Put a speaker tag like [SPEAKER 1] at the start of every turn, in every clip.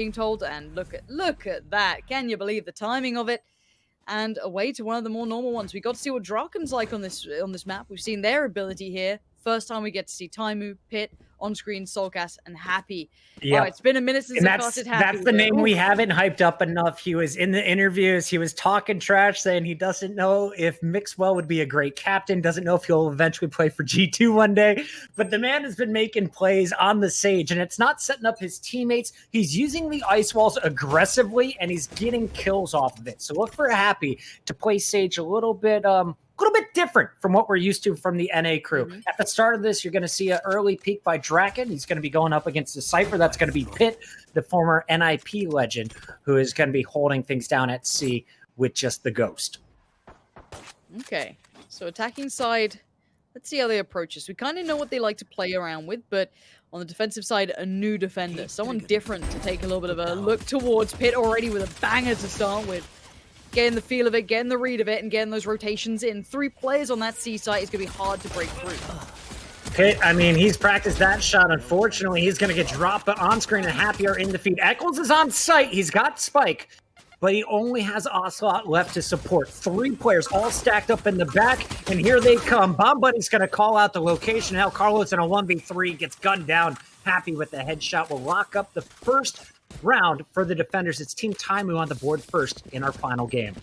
[SPEAKER 1] being told, and look at that. Can you believe the timing of it? And away to one of the more normal ones. We got to see what Draken's like on this map. We've seen their ability here. First time we get to see Taimou, pyth, on-screen, soulcas, and Happy.
[SPEAKER 2] Yeah,
[SPEAKER 1] All right, it's been a minute since I casted Happy.
[SPEAKER 2] That's the name we haven't hyped up enough. He was in the interviews. He was talking trash, saying he doesn't know if Mixwell would be a great captain, doesn't know if he'll eventually play for G2 one day. But the man has been making plays on the Sage, and it's not setting up his teammates. He's using the ice walls aggressively, and he's getting kills off of it. So look for Happy to play Sage a little bit different from what we're used to from the NA crew. Mm-hmm. At the start of this, you're going to see an early peek by Draken. He's going to be going up against the Cypher. That's going to be pyth, the former NIP legend, who is going to be holding things down at C with just the Ghost.
[SPEAKER 1] Okay, so attacking side, let's see how they approach us. We kind of know what they like to play around with, but on the defensive side, a new defender, someone different to take a little bit of a look towards. pyth already with a banger to start with. Getting the feel of it, getting the read of it, and getting those rotations in. 3 players on that C site is going to be hard to break through.
[SPEAKER 2] Okay, I mean, he's practiced that shot. Unfortunately, he's going to get dropped, but on-screen and Happy are in the feed. Eccles is on site. He's got Spike, but he only has Ocelote left to support. 3 players all stacked up in the back, and here they come. Bomb Buddy's going to call out the location. Hell, Carlos in a 1v3 gets gunned down. Happy with the headshot will lock up the first round for the defenders. It's Team Taimou on the board first in our final game.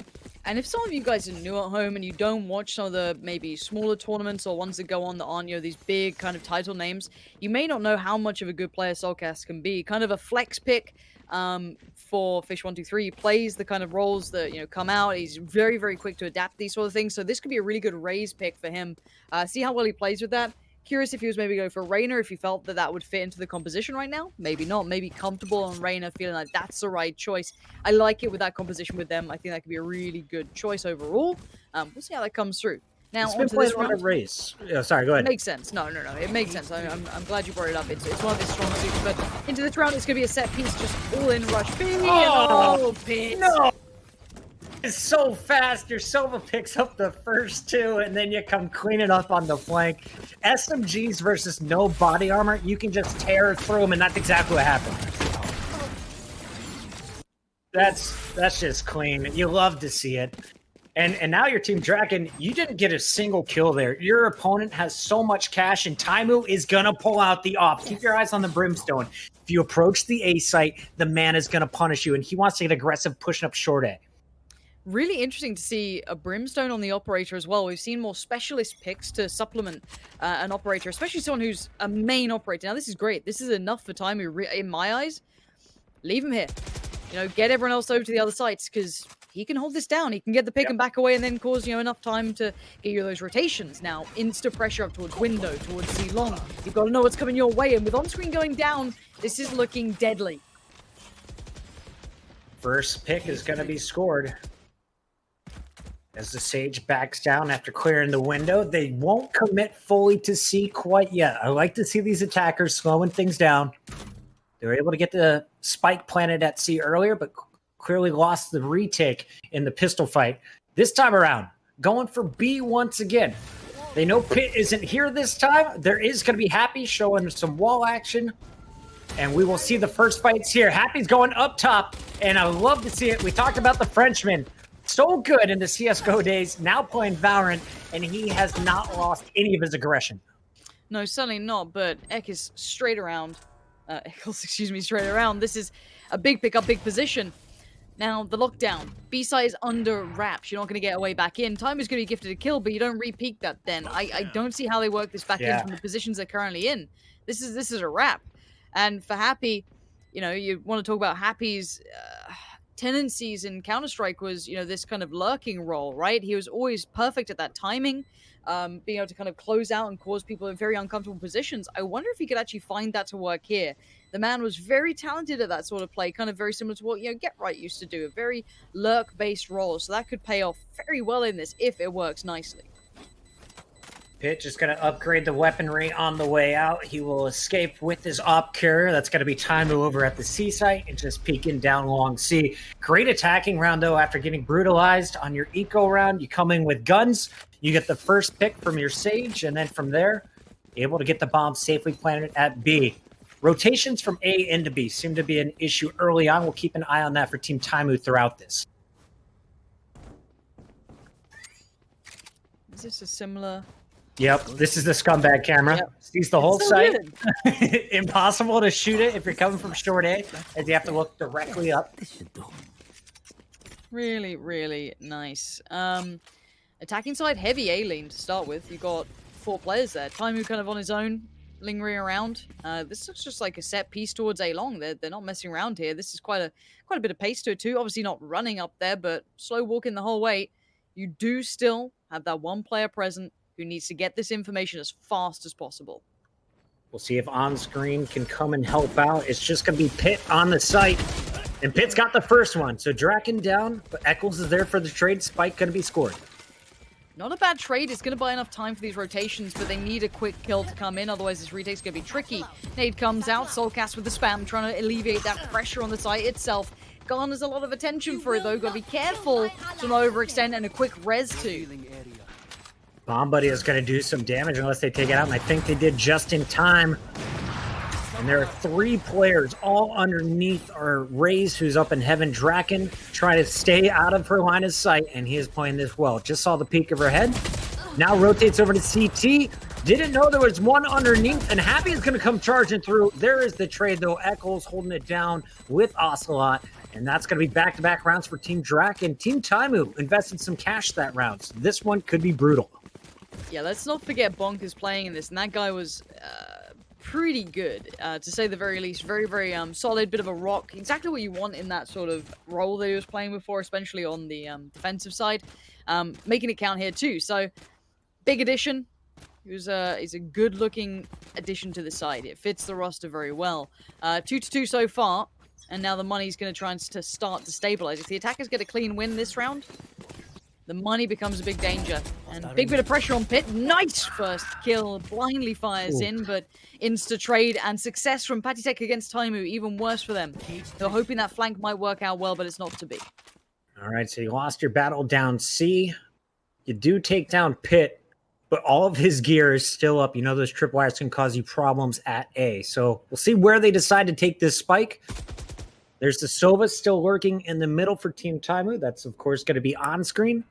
[SPEAKER 1] And if some of you guys are new at home and you don't watch some of the maybe smaller tournaments or ones that go on that aren't, these big kind of title names, you may not know how much of a good player soulcas can be. Kind of a flex pick for Fish123. He plays the kind of roles that, come out. He's very, very quick to adapt to these sort of things. So this could be a really good raise pick for him. See how well he plays with that. Curious if he was maybe going for Reyna, if he felt that would fit into the composition right now. Maybe not. Maybe comfortable on Reyna, feeling like that's the right choice. I like it with that composition with them. I think that could be a really good choice overall. We'll see how that comes through. Now, onto this round.
[SPEAKER 2] Race. Oh, sorry, go ahead.
[SPEAKER 1] It makes sense. No. It makes sense. I'm glad you brought it up. It's one of his strong suits. But into this round, it's going to be a set piece, just all in rush. pyth.
[SPEAKER 2] No! It's so fast. Your Sova picks up the first 2, and then you come cleaning up on the flank. SMGs versus no body armor, you can just tear through them, and that's exactly what happened. That's just clean. You love to see it. And now your Team Draken, you didn't get a single kill there. Your opponent has so much cash, and Taimou is going to pull out the op. Keep your eyes on the Brimstone. If you approach the A site, the man is going to punish you, and he wants to get aggressive pushing up short A.
[SPEAKER 1] Really interesting to see a Brimstone on the Operator as well. We've seen more specialist picks to supplement an Operator, especially someone who's a main Operator. Now, this is great. This is enough for Taimou, in my eyes. Leave him here. Get everyone else over to the other sites, because he can hold this down. He can get the pick and back away and then cause, enough time to get you those rotations. Now, insta pressure up towards window, towards C long. You've got to know what's coming your way, and with on-screen going down, this is looking deadly.
[SPEAKER 2] First pick is going to be scored. As the Sage backs down after clearing the window, they won't commit fully to C quite yet. I like to see these attackers slowing things down. They were able to get the spike planted at C earlier, but clearly lost the retake in the pistol fight. This time around, going for B once again. They know pyth isn't here this time. There is going to be Happy showing some wall action, and we will see the first fights here. Happy's going up top, and I love to see it. We talked about the Frenchman. So good in the CSGO days, now playing Valorant, and he has not lost any of his aggression.
[SPEAKER 1] No, certainly not, but Ek is straight around. Eccles, straight around. This is a big pickup, big position. Now, the lockdown. B-side is under wraps. You're not going to get away back in. Time is going to be gifted a kill, but you don't re-peek that then. I don't see how they work this back in from the positions they're currently in. This is a wrap. And for Happy, you want to talk about Happy's tendencies in Counter-Strike was, this kind of lurking role, right? He was always perfect at that timing, being able to kind of close out and cause people in very uncomfortable positions. I wonder if he could actually find that to work here. The man was very talented at that sort of play, kind of very similar to what, Get Right used to do, a very lurk-based role. So that could pay off very well in this if it works nicely.
[SPEAKER 2] pyth is going to upgrade the weaponry on the way out. He will escape with his op carrier. That's going to be Taimou over at the C site and just peeking down long C. Great attacking round, though, after getting brutalized on your eco round. You come in with guns. You get the first pick from your Sage, and then from there, able to get the bomb safely planted at B. Rotations from A into B seem to be an issue early on. We'll keep an eye on that for Team Taimou throughout this.
[SPEAKER 1] Is this a similar...
[SPEAKER 2] Yep, this is the scumbag camera.
[SPEAKER 1] Yep.
[SPEAKER 2] Sees the whole
[SPEAKER 1] so
[SPEAKER 2] site. Impossible to shoot it if you're coming from short A, as you have to look directly up.
[SPEAKER 1] Really, really nice. Attacking side, heavy A lane to start with. You've got 4 players there. Taimou kind of on his own, lingering around. This looks just like a set piece towards A long. They're not messing around here. This is quite a bit of pace to it too. Obviously not running up there, but slow walking the whole way. You do still have that one player present who needs to get this information as fast as possible.
[SPEAKER 2] We'll see if on-screen can come and help out. It's just going to be Pyth on the site. And Pyth's got the first one. So Draken down, but Eccles is there for the trade. Spike going to be scored.
[SPEAKER 1] Not a bad trade. It's going to buy enough time for these rotations, but they need a quick kill to come in. Otherwise, this retake's going to be tricky. Nade comes out. soulcas with the spam, trying to alleviate that pressure on the site itself. Garners a lot of attention for it, though. Got to be careful to not overextend, and a quick res too.
[SPEAKER 2] Bomb Buddy is going to do some damage unless they take it out, and I think they did just in time. And there are 3 players all underneath our Raze, who's up in heaven. Draken trying to stay out of her line of sight, and he is playing this well. Just saw the peak of her head. Now rotates over to CT. Didn't know there was one underneath, and Happy is going to come charging through. There is the trade, though. Eccles holding it down with Ocelote, and that's going to be back-to-back rounds for Team Draken. Team Taimou invested some cash that round. So this one could be brutal.
[SPEAKER 1] Yeah, let's not forget Bonkar playing in this, and that guy was pretty good, to say the very least. Very, very solid, bit of a rock. Exactly what you want in that sort of role that he was playing before, especially on the defensive side. Making it count here too. So, big addition. He's a good-looking addition to the side. It fits the roster very well. 2-2 so far, and now the money's going to try and start to stabilize. If the attackers get a clean win this round, the money becomes a big danger. And big bit of pressure on Pyth. Nice first kill. Blindly fires in, but insta-trade and success from Patitek against Taimou. Even worse for them. They're hoping that flank might work out well, but it's not to be.
[SPEAKER 2] All right, so you lost your battle down C. You do take down Pyth, but all of his gear is still up. You know those tripwires can cause you problems at A. So we'll see where they decide to take this spike. There's the Sova still lurking in the middle for Team Taimou. That's, of course, going to be on screen.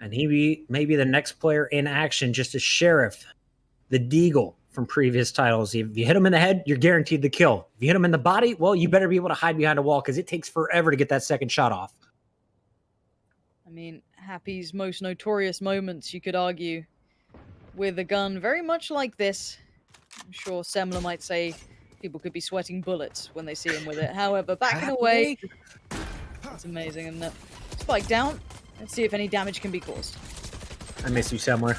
[SPEAKER 2] And he may be the next player in action, just a Sheriff, the Deagle from previous titles. If you hit him in the head, you're guaranteed the kill. If you hit him in the body, well, you better be able to hide behind a wall because it takes forever to get that second shot off.
[SPEAKER 1] I mean, Happy's most notorious moments, you could argue, with a gun very much like this. I'm sure Semler might say people could be sweating bullets when they see him with it. However, backing away, that's amazing, isn't it? Spike down. Let's see if any damage can be caused.
[SPEAKER 2] I miss you somewhere.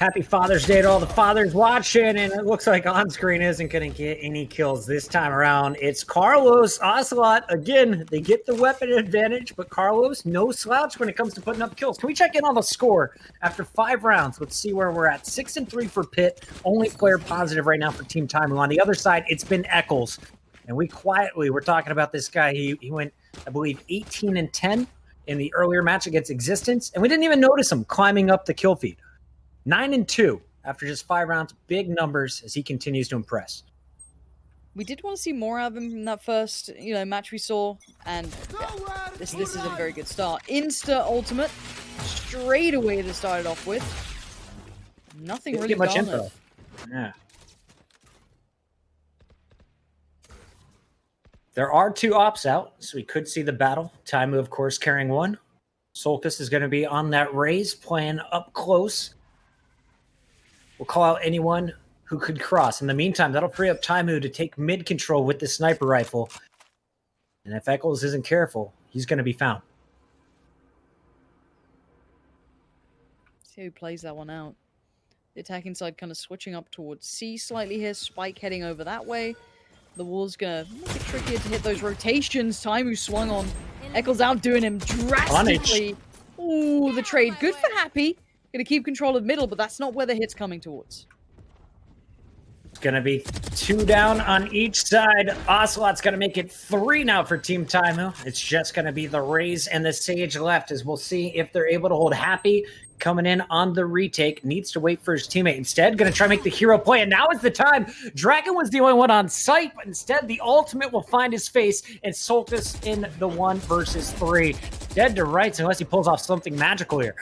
[SPEAKER 2] Happy Father's Day to all the fathers watching, and it looks like on-screen isn't going to get any kills this time around. It's Carlos, Ocelote. Again, they get the weapon advantage, but Carlos, no slouch when it comes to putting up kills. Can we check in on the score after 5 rounds? Let's see where we're at. 6-3 for Pyth. Only player positive right now for Team Taimou. On the other side, it's been Eccles. And we're talking about this guy. He went, I believe, 18-10 in the earlier match against Existence, and we didn't even notice him climbing up the kill feed. 9-2 after just 5 rounds. Big numbers as he continues to impress.
[SPEAKER 1] We did want to see more of him in that first, match we saw, and yeah, this is a very good start. Insta ultimate, straight away to start it off with. Nothing
[SPEAKER 2] Didn't
[SPEAKER 1] really
[SPEAKER 2] get much
[SPEAKER 1] garnered.
[SPEAKER 2] info. Yeah. There are 2 ops out, so we could see the battle. Taimou, of course, carrying 1. soulcas is going to be on that Raze, playing up close. We'll call out anyone who could cross. In the meantime, that'll free up Taimou to take mid control with the sniper rifle. And if Eccles isn't careful, he's going to be found.
[SPEAKER 1] See who plays that one out. The attacking side kind of switching up towards C slightly here. Spike heading over that way. The wall's gonna make it trickier to hit those rotations. Taimou swung on. Eccles outdoing him drastically. Ooh, the trade. Good for Happy. Gonna keep control of middle, but that's not where the hit's coming towards.
[SPEAKER 2] It's going to be 2 down on each side. Ocelote's going to make it 3 now for Team Taimou. It's just going to be the Raze and the Sage left, as we'll see if they're able to hold Happy. coming in on the retake, needs to wait for his teammate. Instead, going to try to make the hero play, and now is the time. Draken was the only one on site, but instead the ultimate will find his face, and soulcas in the 1 versus 3. Dead to rights unless he pulls off something magical here.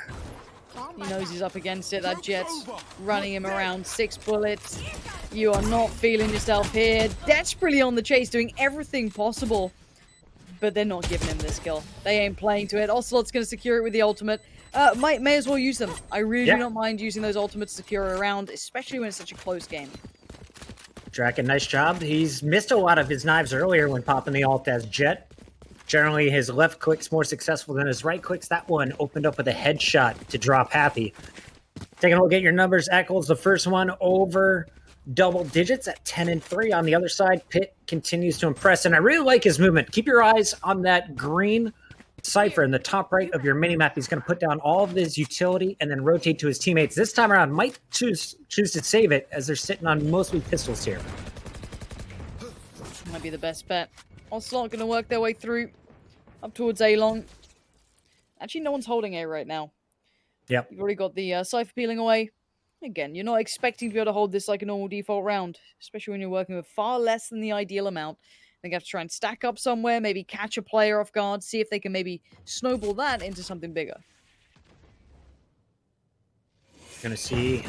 [SPEAKER 1] He knows he's up against it. That Jet's running him around. 6 bullets. You are not feeling yourself here. Desperately on the chase, doing everything possible. But they're not giving him this kill. They ain't playing to it. Ocelote's going to secure it with the ultimate. May as well use them. I really do not mind using those ultimates to secure a round, especially when it's such a close game.
[SPEAKER 2] Draken, nice job. He's missed a lot of his knives earlier when popping the ult as Jet. Generally, his left click's more successful than his right clicks. That one opened up with a headshot to drop Happy. Taking a look at your numbers, Eccles, the first one over double digits at 10 and 3. On the other side, Pyth continues to impress, and I really like his movement. Keep your eyes on that green cipher in the top right of your minimap. He's going to put down all of his utility and then rotate to his teammates. This time around, might choose to save it as they're sitting on mostly pistols here.
[SPEAKER 1] Might be the best bet. Ocelot going to work their way through up towards A long. Actually, no one's holding A right now.
[SPEAKER 2] Yep.
[SPEAKER 1] You've already got the cipher peeling away. Again, you're not expecting to be able to hold this like a normal default round, especially when you're working with far less than the ideal amount. I think I have to try and stack up somewhere, maybe catch a player off guard, see if they can maybe snowball that into something bigger.
[SPEAKER 2] Gonna see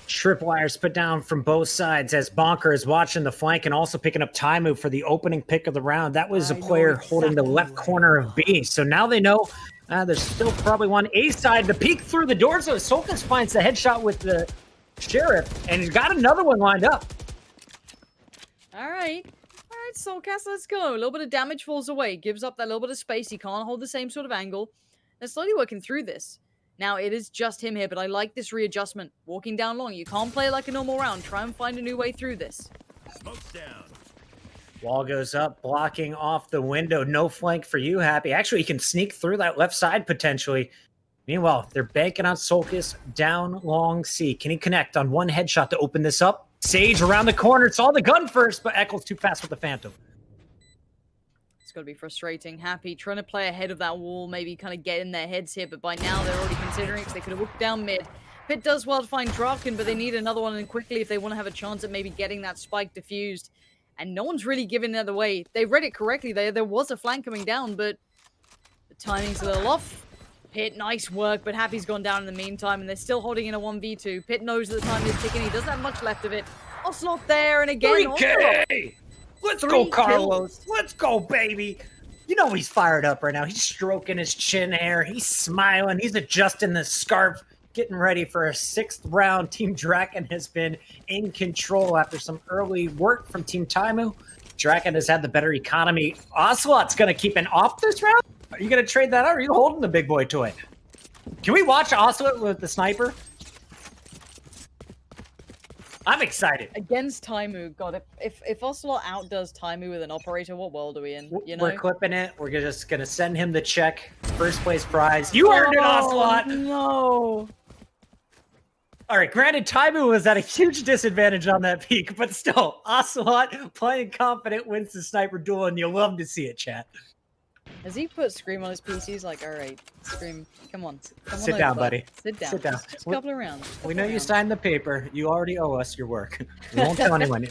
[SPEAKER 2] tripwires put down from both sides as Bonkar is watching the flank and also picking up Taimou for the opening pick of the round. That was a player holding the left corner of B. So now they know there's still probably one A side to peek through the door. So soulcas finds the headshot with the sheriff, and he's got another one lined up.
[SPEAKER 1] All right, soulcas, let's go. A little bit of damage falls away, gives up that little bit of space. He can't hold the same sort of angle. They're slowly working through this. Now, it is just him here, but I like this readjustment. Walking down long. You can't play like a normal round. Try and find a new way through this.
[SPEAKER 3] Smoke's down.
[SPEAKER 2] Wall goes up, blocking off the window. No flank for you, Happy. Actually, he can sneak through that left side, potentially. Meanwhile, they're banking on soulcas down long C. Can he connect on one headshot to open this up? Sage around the corner. Saw the gun first, but Eccles too fast with the Phantom.
[SPEAKER 1] It's got to be frustrating. Happy trying to play ahead of that wall, maybe kind of get in their heads here, but by now they're already considering it because they could have walked down mid. Pyth does well to find draken, but they need another one in quickly if they want to have a chance at maybe getting that spike diffused. And no one's really giving it away. They read it correctly. There was a flank coming down, but the timing's a little off. Pyth, nice work, but Happy's gone down in the meantime, and they're still holding in a 1v2. Pyth knows that the time is ticking. He doesn't have much left of it. Ocelot there, and again,
[SPEAKER 2] 3K! Let's go, Carlos. Let's go, baby. You know he's fired up right now. He's stroking his chin hair. He's smiling. He's adjusting the scarf, getting ready for a 6th round. Team Draken has been in control after some early work from Team Taimou. Draken has had the better economy. Ocelot's going to keep an off this round? Are you going to trade that out, or are you holding the big boy toy? Can we watch Ocelot with the sniper? I'm excited.
[SPEAKER 1] Against Taimou, God, if Ocelot outdoes Taimou with an operator, what world are we in? You know?
[SPEAKER 2] We're clipping it. We're just going to send him the check. First place prize. You earned it, Ocelot!
[SPEAKER 1] No!
[SPEAKER 2] All right, granted, Taimou was at a huge disadvantage on that peak, but still, Ocelot playing confident wins the sniper duel, and you'll love to see it, chat.
[SPEAKER 1] Has he put Scream on his PC? He's like, all right, Scream, come on.
[SPEAKER 2] Sit down, buddy.
[SPEAKER 1] Sit down.
[SPEAKER 2] Sit down.
[SPEAKER 1] Just a couple of rounds.
[SPEAKER 2] We know you signed the paper. You already owe us your work. We won't tell anyone.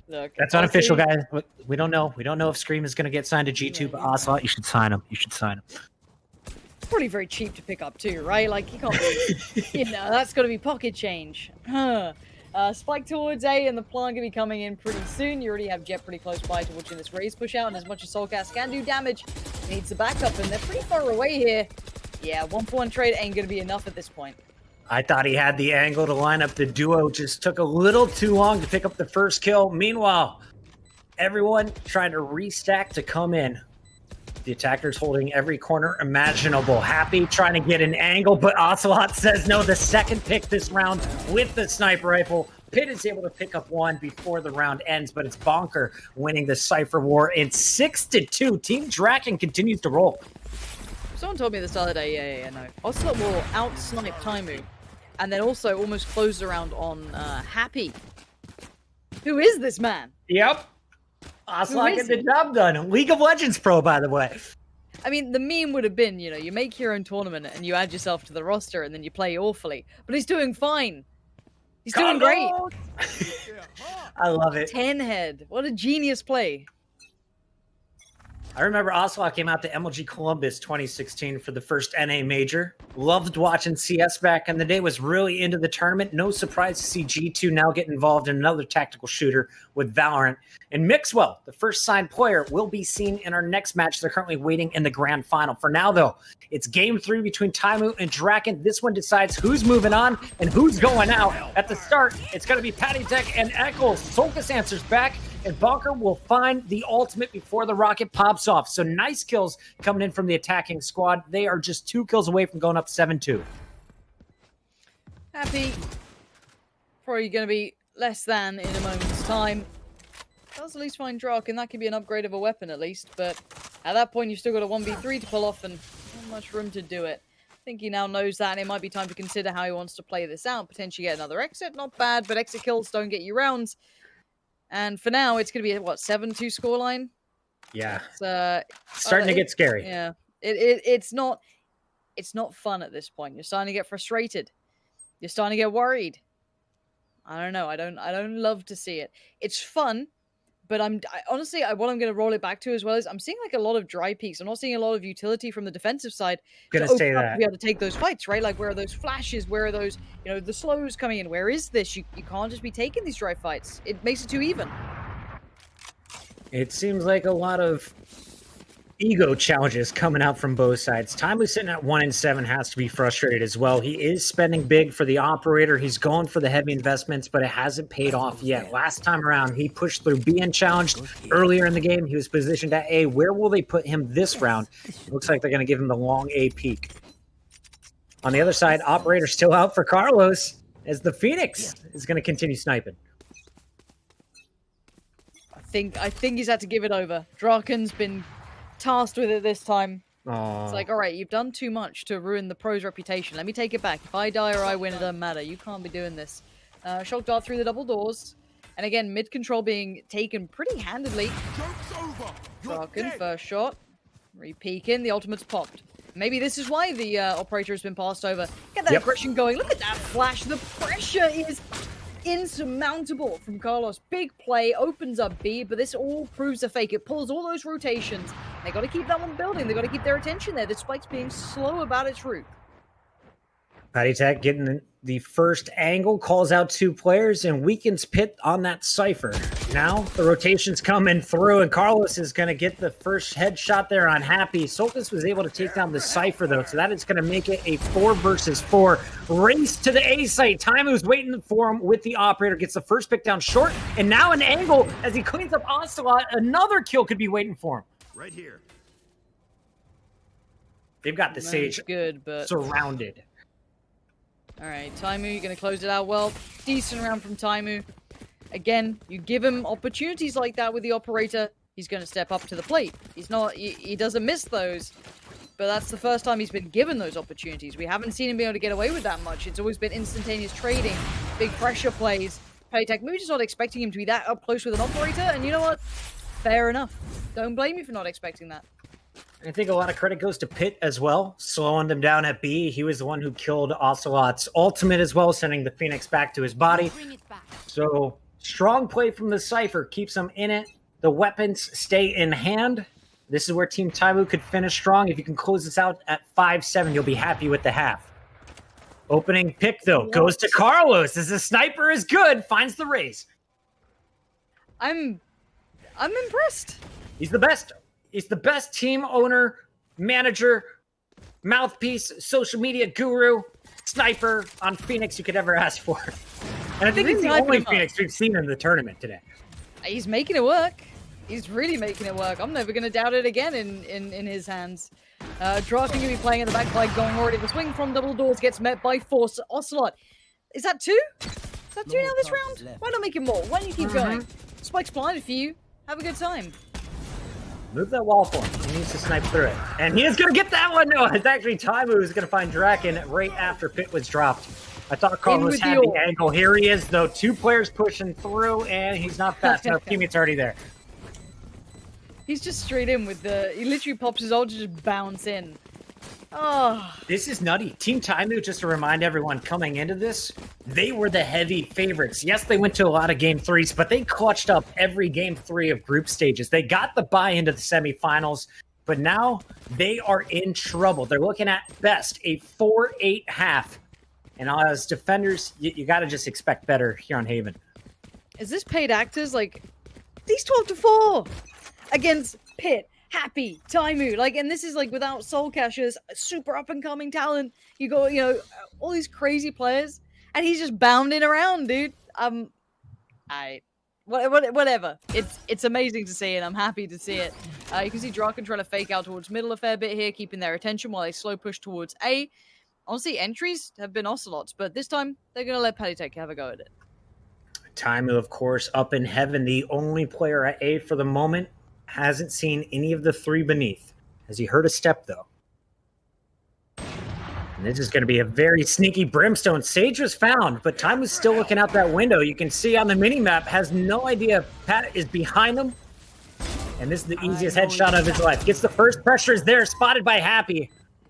[SPEAKER 1] Look,
[SPEAKER 2] that's unofficial, guys. We don't know. We don't know if Scream is going to get signed to G2, but Ocelot, you should sign him. You should sign him.
[SPEAKER 1] It's probably very cheap to pick up too, right? Like, you can't be, you know, that's got to be pocket change. Spike towards A, and the plant gonna be coming in pretty soon. You already have Jet pretty close by to watching this raise push out, and as much as soulcas can do damage, needs the backup, and they're pretty far away here. Yeah, 1-for-1 trade ain't gonna be enough at this point.
[SPEAKER 2] I thought he had the angle to line up the duo. Just took a little too long to pick up the first kill. Meanwhile, everyone trying to restack to come in. The attackers holding every corner imaginable. Happy trying to get an angle, but Ocelot says no. The second pick this round with the sniper rifle. Pyth is able to pick up one before the round ends, but it's Bonkar winning the Cypher War in 6-2. Team Draken continues to roll.
[SPEAKER 1] Someone told me this the other day, yeah, no. Ocelot will out-snipe Taimou, and then also almost close the round on Happy. Who is this man?
[SPEAKER 2] Yep. Ocelot getting the job done. League of Legends pro, by the way.
[SPEAKER 1] I mean, the meme would have been, you know, you make your own tournament and you add yourself to the roster and then you play awfully. But he's doing fine. He's doing great.
[SPEAKER 2] I love it.
[SPEAKER 1] 10 head. What a genius play.
[SPEAKER 2] I remember Ocelot came out to MLG Columbus 2016 for the first NA major. Loved watching CS back in the day, was really into the tournament. No surprise to see G2 now get involved in another tactical shooter with Valorant. And Mixwell, the first signed player, will be seen in our next match. They're currently waiting in the grand final. For now, though, it's game 3 between Taimou and Draken. This one decides who's moving on and who's going out. At the start, it's going to be Patitek and Eccles. soulcas answers back, and Bonkar will find the ultimate before the rocket pops off. So nice kills coming in from the attacking squad. They are just 2 kills away from going up 7-2.
[SPEAKER 1] Happy. Probably going to be less than in a moment's time. Does at least find draken. That could be an upgrade of a weapon at least. But at that point, you've still got a 1v3 to pull off and not much room to do it. I think he now knows that, and it might be time to consider how he wants to play this out. Potentially get another exit. Not bad, but exit kills don't get you rounds. And for now, it's going to be a, what, 7-2 scoreline?
[SPEAKER 2] Yeah.
[SPEAKER 1] It's
[SPEAKER 2] starting to get scary.
[SPEAKER 1] Yeah. It's not fun at this point. You're starting to get frustrated. You're starting to get worried. I don't know. I don't love to see it. It's fun, but honestly, what I'm going to roll it back to as well is I'm seeing like a lot of dry peaks. I'm not seeing a lot of utility from the defensive side
[SPEAKER 2] Gonna
[SPEAKER 1] to
[SPEAKER 2] say that.
[SPEAKER 1] be able to take those fights, right? Like, where are those flashes? Where are those, you know, the slows coming in? Where is this? You can't just be taking these dry fights. It makes it too even.
[SPEAKER 2] It seems like a lot of ego challenges coming out from both sides. Taimou sitting at 1-7 has to be frustrated as well. He is spending big for the operator. He's going for the heavy investments, but it hasn't paid off yet. Last time around, he pushed through being challenged earlier in the game. He was positioned at A. Where will they put him this round? It looks like they're going to give him the long A peak. On the other side, operator still out for Carlos as the Phoenix is going to continue sniping.
[SPEAKER 1] I think he's had to give it over. Draken's been tasked with it this time.
[SPEAKER 2] Aww.
[SPEAKER 1] It's like, all right, you've done too much to ruin the pro's reputation. Let me take it back. If I die or I win, it doesn't matter. You can't be doing this. Shock dart through the double doors. And again, mid control being taken pretty handedly. Draken, first shot. Re-peeking. The ultimate's popped. Maybe this is why the operator has been passed over. Get that aggression going. Look at that flash. The pressure is insurmountable from Carlos. Big play, opens up B, but this all proves a fake. It pulls all those rotations. They got to keep that one building. They got to keep their attention there. This spike's being slow about its route.
[SPEAKER 2] Patitek getting the first angle, calls out 2 players and weakens pyth on that Cypher. Now the rotation's coming through and Carlos is going to get the first headshot there on Happy. soulcas was able to take down the Cypher though, so that is going to make it a 4 versus 4 race to the A site. Taimou's waiting for him with the operator, gets the first pick down short, and now an angle as he cleans up Ocelot. Another kill could be waiting for him.
[SPEAKER 3] Right here.
[SPEAKER 2] They've got the Sage
[SPEAKER 1] good, but
[SPEAKER 2] surrounded.
[SPEAKER 1] All right, Taimou, you're going to close it out well. Decent round from Taimou. Again, you give him opportunities like that with the operator, he's going to step up to the plate. He's not, he doesn't miss those, but that's the first time he's been given those opportunities. We haven't seen him be able to get away with that much. It's always been instantaneous trading, big pressure plays. Patitek, maybe just not expecting him to be that up close with an operator, and you know what? Fair enough. Don't blame me for not expecting that.
[SPEAKER 2] I think a lot of credit goes to pyth as well, slowing them down at B. He was the one who killed Ocelot's ultimate as well, sending the Phoenix back to his body. So strong play from the Cypher keeps him in it. The weapons stay in hand. This is where Team Taimou could finish strong. If you can close this out at 5-7, you'll be happy with the half. Opening pick, though, goes to Carlos as the sniper is good, finds the raise.
[SPEAKER 1] I'm impressed.
[SPEAKER 2] He's the best. He's the best team owner, manager, mouthpiece, social media guru, sniper on Phoenix you could ever ask for. And I think he's the only Phoenix we've seen in the tournament today.
[SPEAKER 1] He's making it work. He's really making it work. I'm never going to doubt it again in his hands. Draken going to be playing in the back line, going already. The swing from double doors gets met by force. Ocelot. Is that 2? Is that 2 now this round? Why not make it more? Why don't you keep going? Spike's blinded for you. Have a good time.
[SPEAKER 2] Move that wall for him. He needs to snipe through it. And he is going to get that one. No, it's actually Taimou who's going to find Draken right after pyth was dropped. I thought Carlos had the angle. Here he is, though. 2 players pushing through, and he's not fast enough. Teammate's already there.
[SPEAKER 1] He's just straight in with the... He literally pops his ult to just bounce in. Oh.
[SPEAKER 2] This is nutty. Team Taimou, just to remind everyone coming into this, they were the heavy favorites. Yes, they went to a lot of game threes, but they clutched up every game 3 of group stages. They got the bye into the semifinals, but now they are in trouble. They're looking at best a 4-8 half. And as defenders, you got to just expect better here on Haven.
[SPEAKER 1] Is this paid actors? Like, these 12-4 against Pit, Happy, Taimou. Like, and this is like without soulcas, super up-and-coming talent. You got, you know, all these crazy players, and he's just bounding around, dude. Whatever. It's amazing to see, and I'm happy to see it. You can see draken trying to fake out towards middle a fair bit here, keeping their attention while they slow push towards A. Honestly, entries have been ocelotes, but this time they're going to let Patitek have a go at it.
[SPEAKER 2] Taimou, of course, up in heaven, the only player at A for the moment. Hasn't seen any of the 3 beneath. Has he heard a step, though? And this is going to be a very sneaky brimstone. Sage was found, but Taimou's still looking out that window. You can see on the mini-map, has no idea Pat is behind him. And this is the easiest headshot of his life. Gets the first pressure, is there, spotted by Happy.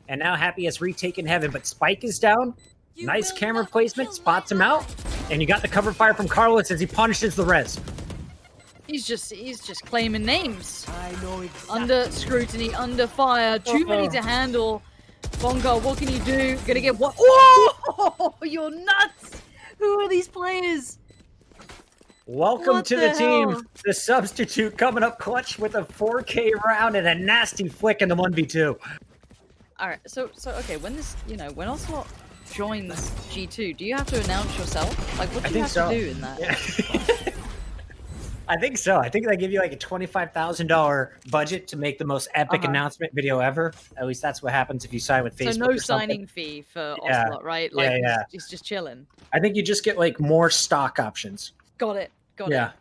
[SPEAKER 2] And now Happy has retaken heaven, but Spike is down. Nice camera placement, spots him out. And you got the cover fire from Carlos as he punishes the res.
[SPEAKER 1] He's just claiming names. I know exactly. Under scrutiny, under fire, too many to handle. Bonkar, what can you do? Gonna get what? Oh, you're nuts! Who are these players?
[SPEAKER 2] Welcome to the team. The substitute coming up clutch with a 4K round and a nasty flick in the 1v2.
[SPEAKER 1] All right, so okay, when this, you know, when Ocelot joins G2, do you have to announce yourself? Like, what do you have to do in that?
[SPEAKER 2] Yeah. I think so. I think they give you like a $25,000 budget to make the most epic announcement video ever. At least that's what happens if you sign with Facebook.
[SPEAKER 1] So no signing fee for Ocelot, right? Like, it's just chilling.
[SPEAKER 2] I think you just get like more stock options.
[SPEAKER 1] Got it.
[SPEAKER 2] Yeah.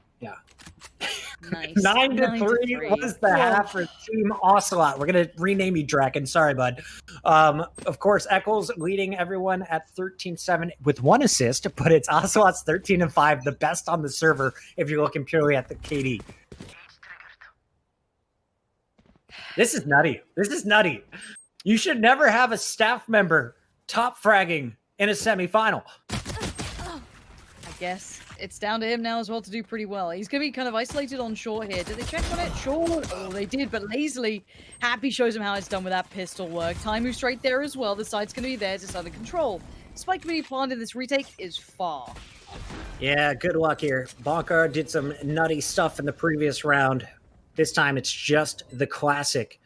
[SPEAKER 2] Nice. 9-3 was the half for Team Ocelot. We're gonna rename you Draken. Sorry, bud. Of course, Eccles leading everyone at 13-7 with 1 assist, but it's Ocelot's 13-5, the best on the server if you're looking purely at the KD. This is nutty. This is nutty. You should never have a staff member top fragging in a semifinal.
[SPEAKER 1] I guess it's down to him now as well to do pretty well. He's going to be kind of isolated on short here. Did they check on it? Short. Oh, they did, but lazily. Happy shows him how it's done with that pistol work. Taimou straight there as well. The side's going to be theirs. It's under control. Spike being planted in this retake is far.
[SPEAKER 2] Yeah, good luck here. Bonkar did some nutty stuff in the previous round. This time it's just the classic.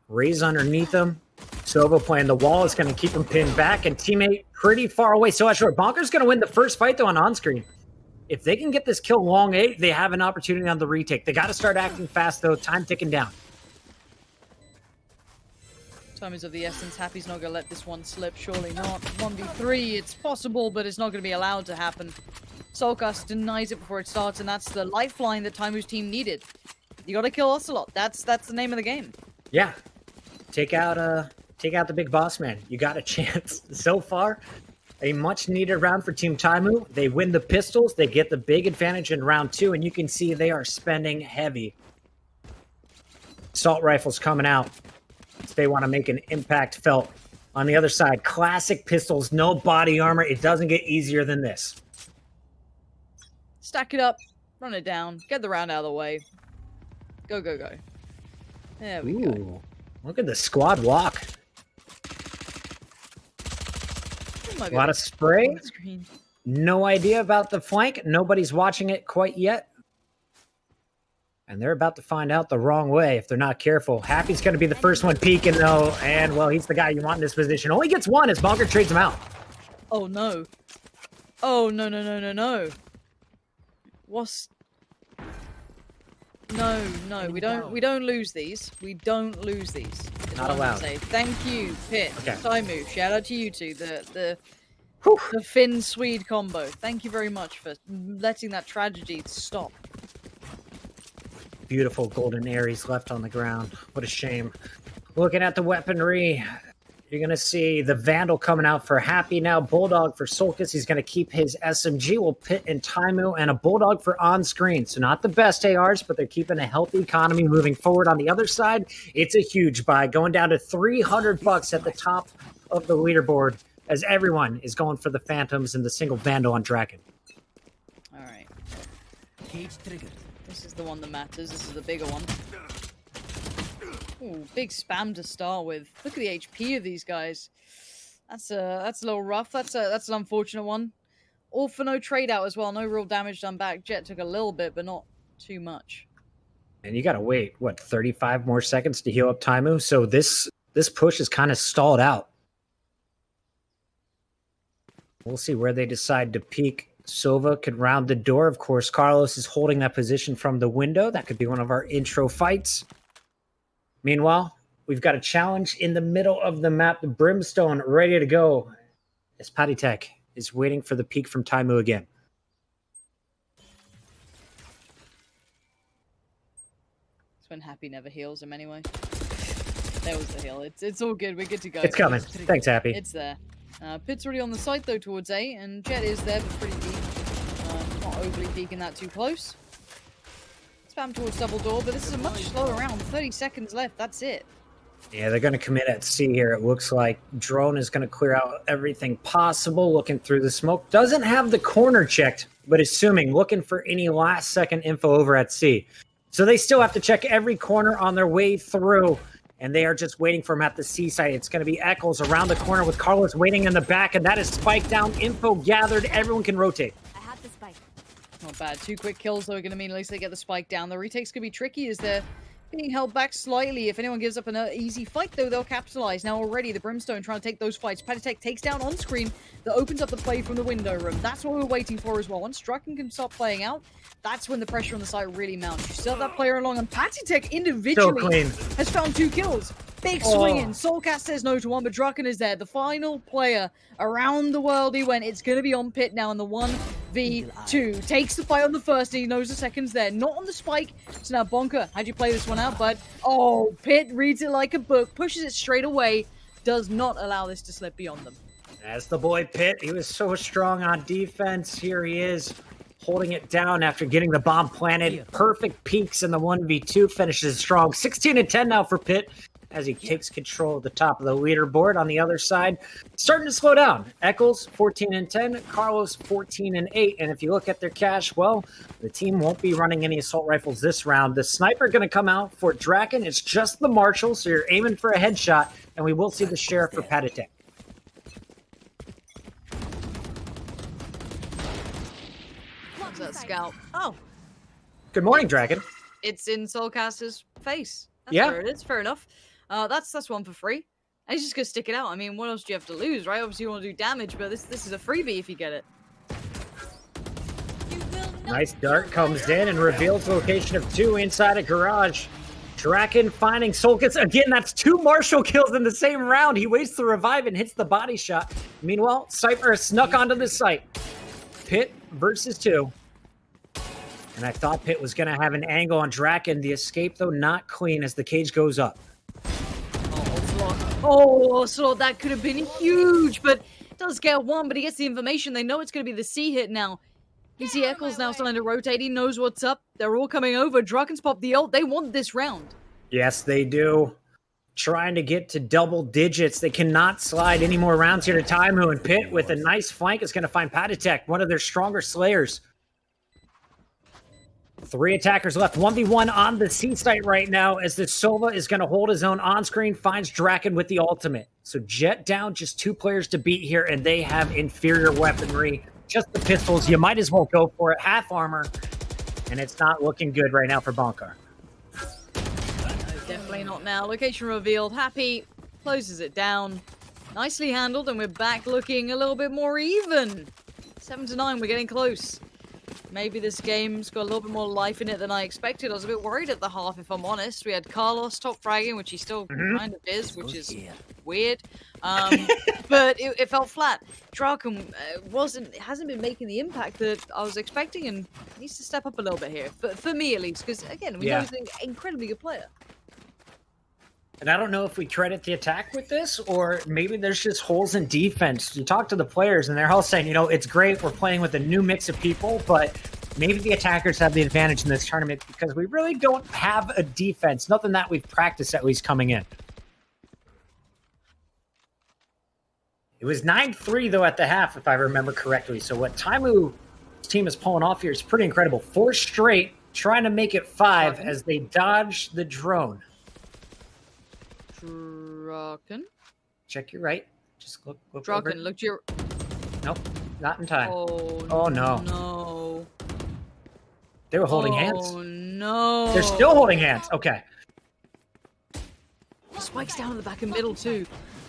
[SPEAKER 2] Raise underneath him. Sova playing the wall is going to keep him pinned back, and teammate pretty far away. So short. Bonkar's going to win the first fight, though, on screen. If they can get this kill long A, they have an opportunity on the retake. They got to start acting fast, though. Time ticking down.
[SPEAKER 1] Time is of the essence. Happy's not going to let this one slip. Surely not. 1v3, it's possible, but it's not going to be allowed to happen. soulcas denies it before it starts, and that's the lifeline that Taimou's team needed. You got to kill Ocelot. That's the name of the game.
[SPEAKER 2] Yeah. Take out the big boss man. You got a chance. So far, a much-needed round for Team Taimou. They win the pistols. They get the big advantage in round 2, and you can see they are spending heavy. Assault rifles coming out. They want to make an impact felt. On the other side, classic pistols, no body armor. It doesn't get easier than this.
[SPEAKER 1] Stack it up. Run it down. Get the round out of the way. Go, go, go. There we go.
[SPEAKER 2] Look at the squad walk. A lot of spray. No idea about the flank. Nobody's watching it quite yet. And they're about to find out the wrong way if they're not careful. Happy's going to be the first one peeking, though. And, well, he's the guy you want in this position. Only gets 1 as Bonkar trades him out.
[SPEAKER 1] Oh, no. Oh, no, no, no, no, no. What's... No, no, we don't lose these. We don't lose these.
[SPEAKER 2] Not allowed.
[SPEAKER 1] Say. Thank you, Pit.
[SPEAKER 2] Okay.
[SPEAKER 1] Taimou. Shout out to you two. The Finn-Swede combo. Thank you very much for letting that tragedy stop.
[SPEAKER 2] Beautiful golden Aries left on the ground. What a shame. Looking at the weaponry. You're going to see the Vandal coming out for Happy now. Bulldog for soulcas. He's going to keep his SMG. We'll pit in Taimou and a Bulldog for on-screen. So not the best ARs, but they're keeping a healthy economy moving forward. On the other side, it's a huge buy. Going down to $300 at the top of the leaderboard as everyone is going for the Phantoms and the single Vandal on Draken.
[SPEAKER 1] All right. This is the one that matters. This is the bigger one. Ooh, big spam to start with. Look at the HP of these guys. That's a little rough. That's an unfortunate one. All for no trade out as well. No real damage done back. Jet took a little bit, but not too much.
[SPEAKER 2] And you gotta wait, what, 35 more seconds to heal up Taimou? So this push is kind of stalled out. We'll see where they decide to peek. Sova could round the door. Of course, Carlos is holding that position from the window. That could be one of our intro fights. Meanwhile, we've got a challenge in the middle of the map. The Brimstone ready to go as Patitek is waiting for the peek from Taimou again.
[SPEAKER 1] It's when Happy never heals him anyway. There was the heal. It's all good. We're good to go.
[SPEAKER 2] It's coming. Thanks, Happy.
[SPEAKER 1] It's there. Pit's already on the side though towards A, and Jet is there but pretty deep. Not overly peeking that too close. Spam towards double door, but this is a much slower round. 30 seconds left. That's it.
[SPEAKER 2] Yeah, they're going to commit at C here. It looks like Drone is going to clear out everything possible, looking through the smoke. Doesn't have the corner checked, but assuming, looking for any last-second info over at C. So they still have to check every corner on their way through, and they are just waiting for him at the C site. It's going to be Eccles around the corner with Carlos waiting in the back, and that is spike down. Info gathered. Everyone can rotate.
[SPEAKER 3] I had the spike.
[SPEAKER 1] Not bad. 2 quick kills, though, are going to mean at least they get the spike down. The retakes could be tricky as they're being held back slightly. If anyone gives up an easy fight, though, they'll capitalize. Now already, the Brimstone trying to take those fights. Patitek takes down on screen. That opens up the play from the window room. That's what we're waiting for as well. Once draken can stop playing out, that's when the pressure on the site really mounts. You still have that player along, and Patitek individually has found 2 kills. Big swinging. Soulcas says no to one, but draken is there. The final player around the world he went. It's going to be on Pit now in the 1v2. Takes the fight on the first, and he knows the second's there. Not on the spike. So now Bonkar, how'd you play this one out, bud? Oh, Pit reads it like a book, pushes it straight away, does not allow this to slip beyond them.
[SPEAKER 2] That's the boy Pit. He was so strong on defense. Here he is, holding it down after getting the bomb planted. Perfect peaks in the 1v2, finishes strong. 16-10 now for Pit as he takes control of the top of the leaderboard. On the other side, starting to slow down. Eccles, 14-10. Carlos, 14-8. And if you look at their cash, well, the team won't be running any assault rifles this round. The sniper going to come out for Draken. It's just the Marshal, so you're aiming for a headshot, and we will see the Sheriff for Patitek.
[SPEAKER 1] What's that scout? Oh,
[SPEAKER 2] Good morning, Draken.
[SPEAKER 1] it's in Soulcast's face. That's
[SPEAKER 2] Yeah.
[SPEAKER 1] where it is. Fair enough. That's one for free. And he's just gonna stick it out. I mean, what else do you have to lose, right? Obviously, you want to do damage, but this is a freebie if you get it.
[SPEAKER 2] Nice dart comes in and reveals the location of 2 inside a garage. Draken finding soulcas. Again, that's 2 Marshal kills in the same round. He waits to revive and hits the body shot. Meanwhile, Cypher has snuck onto the site. Pit versus 2. And I thought Pit was going to have an angle on Draken. The escape, though, not clean as the cage goes up.
[SPEAKER 1] Oh, so that could have been huge, but does get one, but he gets the information. They know it's going to be the C hit now. You see Eccles now starting to rotate. He knows what's up. They're all coming over. Draken's popped the ult. They want this round.
[SPEAKER 2] Yes, they do. Trying to get to double digits. They cannot slide any more rounds here to Taimou, and Pit with a nice flank is going to find Patitek, one of their stronger slayers. 3 attackers left. 1v1 on the C site right now as the Sova is going to hold his own on screen, finds Draken with the ultimate. So Jet down, just 2 players to beat here, and they have inferior weaponry. Just the pistols. You might as well go for it. Half armor, and it's not looking good right now for Bonkar.
[SPEAKER 1] Definitely not now. Location revealed. Happy closes it down. Nicely handled, and we're back looking a little bit more even. 7-9, we're getting close. Maybe this game's got a little bit more life in it than I expected. I was a bit worried at the half, if I'm honest. We had Carlos top fragging, which he still kind of is, which is weird. But it felt flat. Draken hasn't been making the impact that I was expecting, and needs to step up a little bit here. For me, at least, because, again, we know he's an incredibly good player.
[SPEAKER 2] And I don't know if we credit the attack with this, or maybe there's just holes in defense. You talk to the players, and they're all saying, you know, it's great. We're playing with a new mix of people, but maybe the attackers have the advantage in this tournament because we really don't have a defense. Nothing that we've practiced, at least coming in. It was 9-3, though, at the half, if I remember correctly. So what Taimou's team is pulling off here is pretty incredible. 4 straight, trying to make it 5 as they dodge the drone.
[SPEAKER 1] Draken.
[SPEAKER 2] Check your right. Just look
[SPEAKER 1] Draken,
[SPEAKER 2] over.
[SPEAKER 1] look to your...
[SPEAKER 2] Nope, not in time.
[SPEAKER 1] Oh
[SPEAKER 2] no.
[SPEAKER 1] No.
[SPEAKER 2] They were holding hands.
[SPEAKER 1] Oh no.
[SPEAKER 2] They're still holding hands. Okay.
[SPEAKER 1] Spike's down in the back and middle too.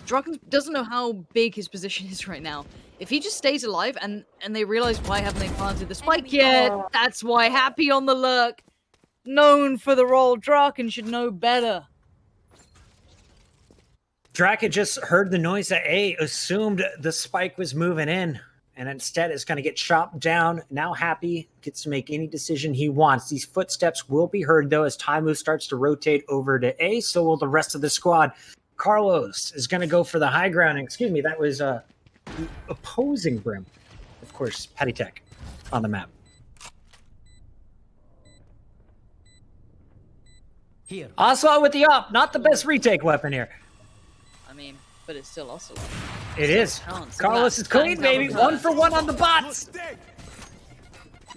[SPEAKER 1] Draken doesn't know how big his position is right now. If he just stays alive and they realize why haven't they planted the spike yet, that's why Happy on the lurk. Known for the role, Draken should know better.
[SPEAKER 2] Draken just heard the noise at A, assumed the spike was moving in, and instead it's going to get chopped down. Now Happy gets to make any decision he wants. These footsteps will be heard, though, as Taimou starts to rotate over to A, so will the rest of the squad. Carlos is going to go for the high ground. Excuse me, that was the opposing brim. Of course, Patitek on the map.
[SPEAKER 3] Here.
[SPEAKER 2] Ocelot with the up. Not the best retake weapon here.
[SPEAKER 1] I mean, but it's still Ocelot.
[SPEAKER 2] It is. Carlos is clean, baby. 1 for 1 on the bots.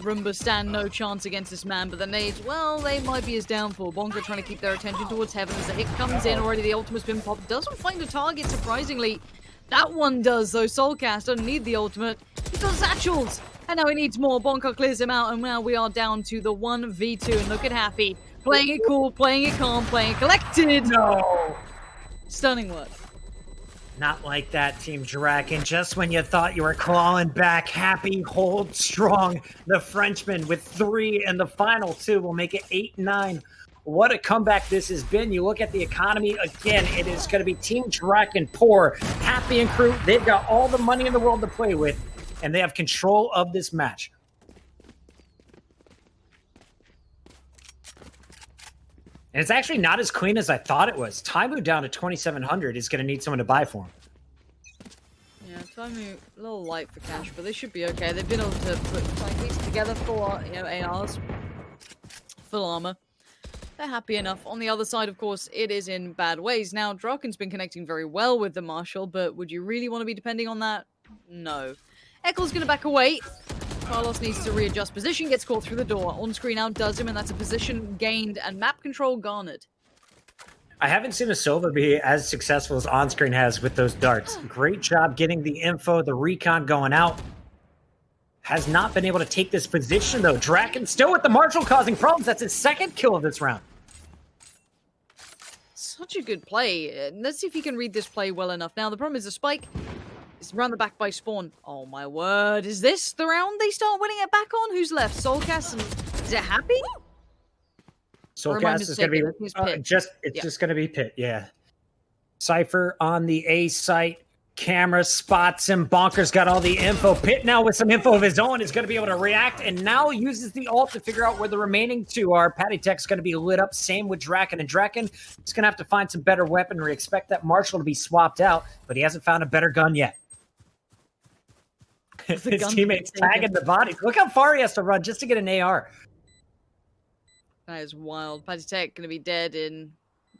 [SPEAKER 1] Roomba stand no chance against this man, but the nades, well, they might be his downfall. Bonkar trying to keep their attention towards heaven as the hit comes in already. The ultimate's been popped. Doesn't find a target, surprisingly. That one does, though. Soulcas doesn't need the ultimate. He's got satchels. And now he needs more. Bonkar clears him out, and now we are down to the 1v2. And look at Happy. Playing it cool, playing it calm, playing it collected.
[SPEAKER 2] No.
[SPEAKER 1] Stunning work.
[SPEAKER 2] Not like that, Team Draken. Just when you thought you were clawing back, Happy, hold strong. The Frenchman with 3 and the final 2 will make it 8-9. What a comeback this has been. You look at the economy again, it is going to be Team Draken poor. Happy and crew, they've got all the money in the world to play with, and they have control of this match. And it's actually not as clean as I thought it was. Taimou down to 2,700 is going to need someone to buy for him.
[SPEAKER 1] Yeah, Taimou, a little light for cash, but they should be okay. They've been able to put tankies together for, you know, ARs. Full armor. They're happy enough. On the other side, of course, it is in bad ways. Now, Draken's been connecting very well with the Marshal, but would you really want to be depending on that? No. Eccle's going to back away. Carlos needs to readjust position, gets caught through the door. On-screen outdoes him, and that's a position gained and map control garnered.
[SPEAKER 2] I haven't seen a Sova be as successful as on-screen has with those darts. Great job getting the info, the recon going out. Has not been able to take this position, though. Draken still with the Marshal causing problems. That's his 2nd kill of this round.
[SPEAKER 1] Such a good play. Let's see if he can read this play well enough. Now, the problem is the spike is round the back by Spawn. Oh, my word. Is this the round they start winning it back on? Who's left? Soulcas and... Is it Happy?
[SPEAKER 2] Soulcas is going to be... just going to be Pit, yeah. Cypher on the A site. Camera spots him. Bonkar's got all the info. Pit now with some info of his own is going to be able to react and now uses the ult to figure out where the remaining 2 are. Patitek's going to be lit up. Same with Draken. And Draken is going to have to find some better weaponry. Expect that Marshal to be swapped out, but he hasn't found a better gun yet. His teammates tagging the bodies. Look how far he has to run just to get an AR.
[SPEAKER 1] That is wild. Patitek going to be dead in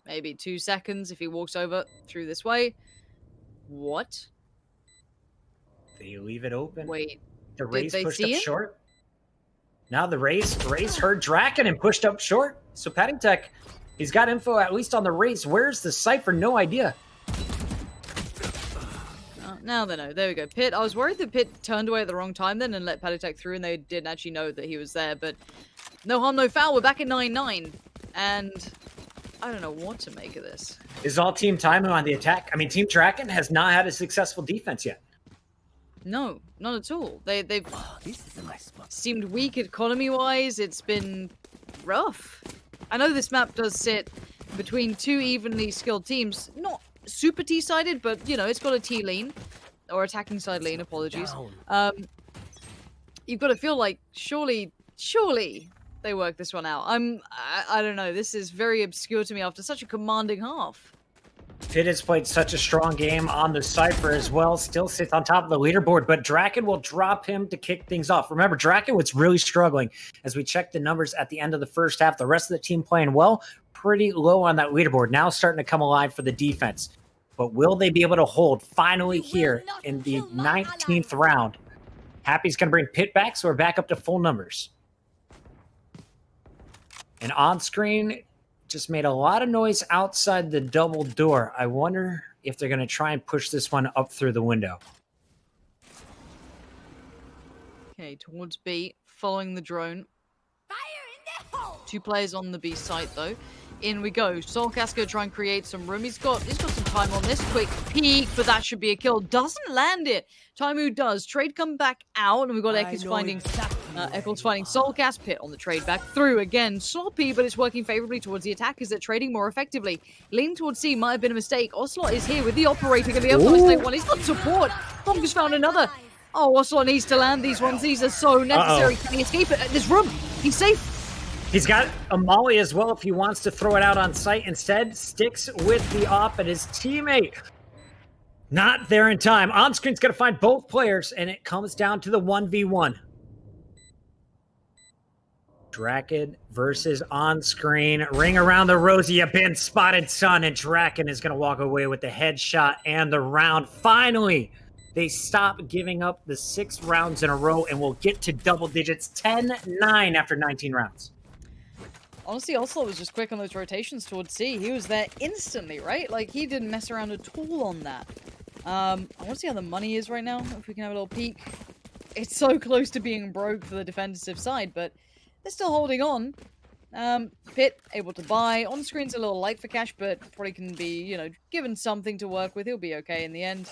[SPEAKER 1] maybe 2 seconds if he walks over through this way. What?
[SPEAKER 2] They leave it open.
[SPEAKER 1] Wait.
[SPEAKER 2] The race pushed up short. Now the race heard Draken and pushed up short. So Patitek, he's got info at least on the race. Where's the Cypher? No idea.
[SPEAKER 1] Now they know. There we go. Pit. I was worried that Pit turned away at the wrong time then and let Patitek through, and they didn't actually know that he was there. But no harm, no foul. We're back at 9-9. And I don't know what to make of this.
[SPEAKER 2] This is all Team Taimou on the attack. I mean, Team Draken has not had a successful defense yet.
[SPEAKER 1] No, not at all. They've seemed weak economy-wise. It's been rough. I know this map does sit between 2 evenly skilled teams. Not super T-sided, but, you know, it's got a T lane. Or attacking side lane, apologies. You've got to feel like, surely they work this one out. I don't know. This is very obscure to me after such a commanding half.
[SPEAKER 2] Pyth has played such a strong game on the Cypher as well, still sits on top of the leaderboard, but Draken will drop him to kick things off. Remember, Draken was really struggling as we checked the numbers at the end of the first half. The rest of the team playing well, pretty low on that leaderboard. Now starting to come alive for the defense. But will they be able to hold finally here in the 19th round? Happy's going to bring Pyth back, so we're back up to full numbers. And on screen, just made a lot of noise outside the double door. I wonder if they're going to try and push this one up through the window.
[SPEAKER 1] Okay, towards B, following the drone. Two players on the B site, though. In we go. soulcas gonna try and create some room. He's got some time on this. Quick peek, but that should be a kill. Doesn't land it. Taimou does. Trade come back out, and we've got Echo's finding soulcas. Pyth on the trade back through again. Sloppy, but it's working favorably towards the attackers. They're trading more effectively. Lean towards C might have been a mistake. Ocelote is here with the operator. Gonna be able to isolate one. He's got support. Bonkar's found another. Oh, Ocelote needs to land these ones. These are so necessary. Can he escape it? There's room. He's safe.
[SPEAKER 2] He's got a molly as well if he wants to throw it out on site. Instead, sticks with the op and his teammate. Not there in time. On-screen's going to find both players, and it comes down to the 1v1. Draken versus on-screen. Ring around the rosy. You've been spotted, son. And Draken is going to walk away with the headshot and the round. Finally, they stop giving up the 6 rounds in a row and will get to double digits. 10-9 after 19 rounds.
[SPEAKER 1] Honestly, Ocelote was just quick on those rotations towards C. He was there instantly, right? Like, he didn't mess around at all on that. I want to see how the money is right now, if we can have a little peek. It's so close to being broke for the defensive side, but they're still holding on. Pyth able to buy. On screen's a little light for cash, but probably can be, you know, given something to work with. He'll be okay in the end.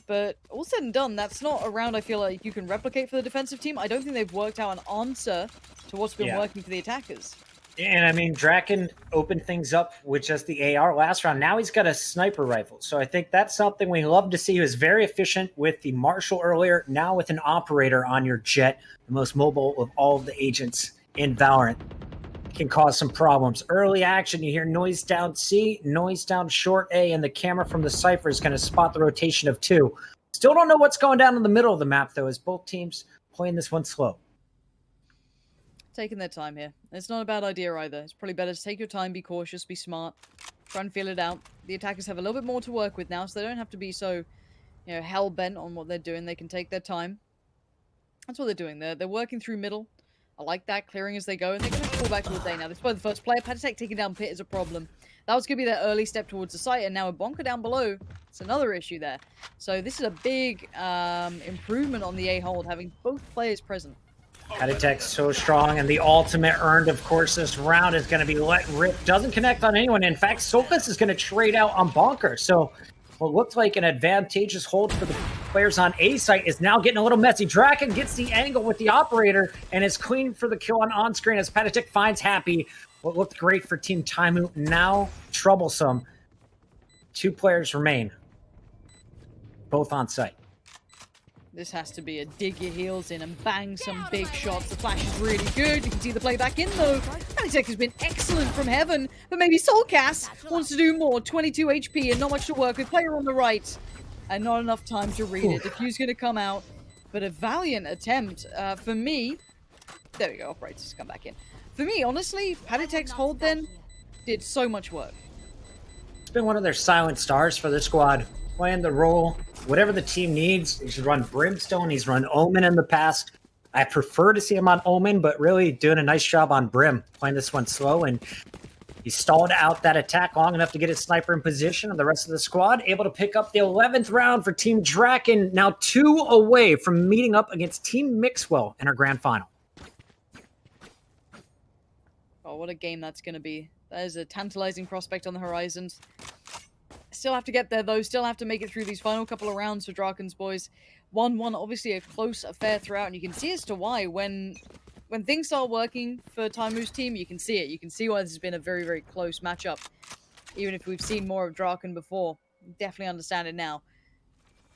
[SPEAKER 1] But all said and done, that's not a round I feel like you can replicate for the defensive team. I don't think they've worked out an answer to what's been working for the attackers.
[SPEAKER 2] And I mean, Draken opened things up with just the AR last round. Now he's got a sniper rifle. So I think that's something we love to see. He was very efficient with the Marshal earlier. Now with an operator on your jet, the most mobile of all of the agents in Valorant, can cause some problems. Early action, you hear noise down C, noise down short A, and the camera from the Cypher is going to spot the rotation of 2. Still don't know what's going down in the middle of the map, though, as both teams playing this one slow.
[SPEAKER 1] Taking their time here. It's not a bad idea either. It's probably better to take your time, be cautious, be smart, try and feel it out. The attackers have a little bit more to work with now, so they don't have to be so, you know, hell-bent on what they're doing. They can take their time. That's what they're doing. They're working through middle. I like that, clearing as they go, and they're going to fall back towards A now. This is by the first player. Patitek taking down Pyth is a problem. That was going to be their early step towards the site, and now a Bonkar down below. It's another issue there. So this is a big improvement on the A hold, having both players present.
[SPEAKER 2] Patitek so strong, and the ultimate earned, of course, this round is going to be let rip. Doesn't connect on anyone. In fact, soulcas is going to trade out on Bonkar. So what looked like an advantageous hold for the players on A site is now getting a little messy. Draken gets the angle with the operator and is clean for the kill on screen as Patitek finds Happy. What looked great for Team Taimou, now troublesome. 2 players remain, both on site.
[SPEAKER 1] This has to be a dig your heels in and bang some big shots. The flash is really good. You can see the play back in, though. Patitek has been excellent from heaven, but maybe soulcas wants to do more. 22 HP and not much to work with. Player on the right, and not enough time to read it. The Q's going to come out, but a valiant attempt. For me, there we go. Operators come back in. For me, honestly, Patitek's hold then did so much work.
[SPEAKER 2] It's been one of their silent stars for the squad. Playing the role, whatever the team needs. He should run Brimstone. He's run Omen in the past. I prefer to see him on Omen, but really doing a nice job on Brim. Playing this one slow, and he stalled out that attack long enough to get his sniper in position, and the rest of the squad able to pick up the 11th round for Team Draken, now 2 away from meeting up against Team Mixwell in our grand final.
[SPEAKER 1] Oh, what a game that's going to be. That is a tantalizing prospect on the horizons. Still have to get there, though. Still have to make it through these final couple of rounds for Draken's boys. 1-1, obviously a close affair throughout, and you can see as to why. When things start working for Taimou's team, you can see it. You can see why this has been a very, very close matchup. Even if we've seen more of Draken before. Definitely understand it now.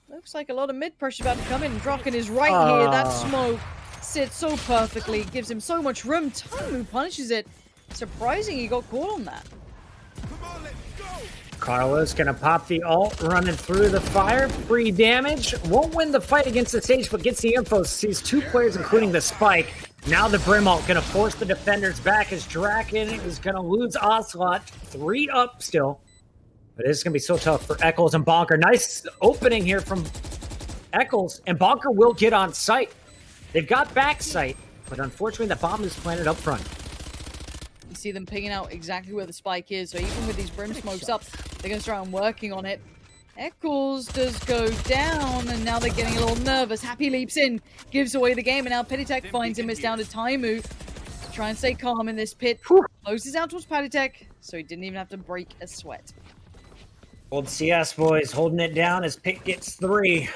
[SPEAKER 1] Looks like a lot of mid-pressure about to come in. Draken is right here. That smoke sits so perfectly. Gives him so much room. Taimou punishes it. Surprising he got caught on that.
[SPEAKER 2] Carlos gonna pop the ult, running through the fire. Free damage. Won't win the fight against the Sage, but gets the info. Sees two players, including the Spike. Now the Brim ult gonna force the defenders back as Draken is gonna lose Ocelot. 3 up still. But this is gonna be so tough for Eccles and Bonkar. Nice opening here from Eccles, and Bonkar will get on site. They've got back sight, but unfortunately the bomb is planted up front.
[SPEAKER 1] You see them picking out exactly where the spike is, so even with these Brim smokes up, they're going to start working on it. Eccles does go down, and now they're getting a little nervous. Happy leaps in, gives away the game, and now Patitek finds him. It's down to Taimou to try and stay calm in this pit. Closes out towards Patitek, so he didn't even have to break a sweat.
[SPEAKER 2] Old CS boys holding it down as Pit gets 3.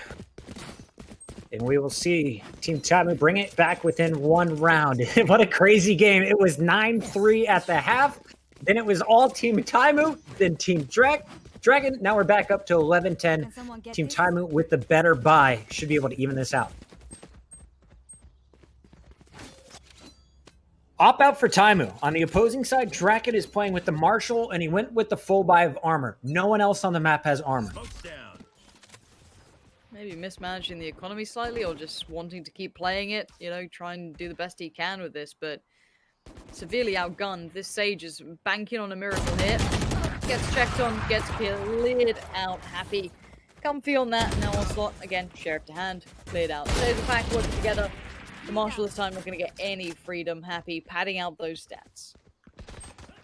[SPEAKER 2] And we will see Team Taimou bring it back within 1 round. What a crazy game. It was 9-3 at the half. Then it was all Team Taimou, then Team Dragon. Now we're back up to 11-10. Team Taimou with the better buy should be able to even this out. Op out for Taimou. On the opposing side, Draken is playing with the Marshall, and he went with the full buy of armor. No one else on the map has armor.
[SPEAKER 1] Maybe mismanaging the economy slightly, or just wanting to keep playing it, you know, try and do the best he can with this, but severely outgunned. This Sage is banking on a miracle here. Gets checked on, gets cleared out. Happy. Comfy on that. Now Onslaught, again, Sheriff to hand, cleared out. There's the pack working together. The Marshal this time not going to get any freedom. Happy, padding out those stats.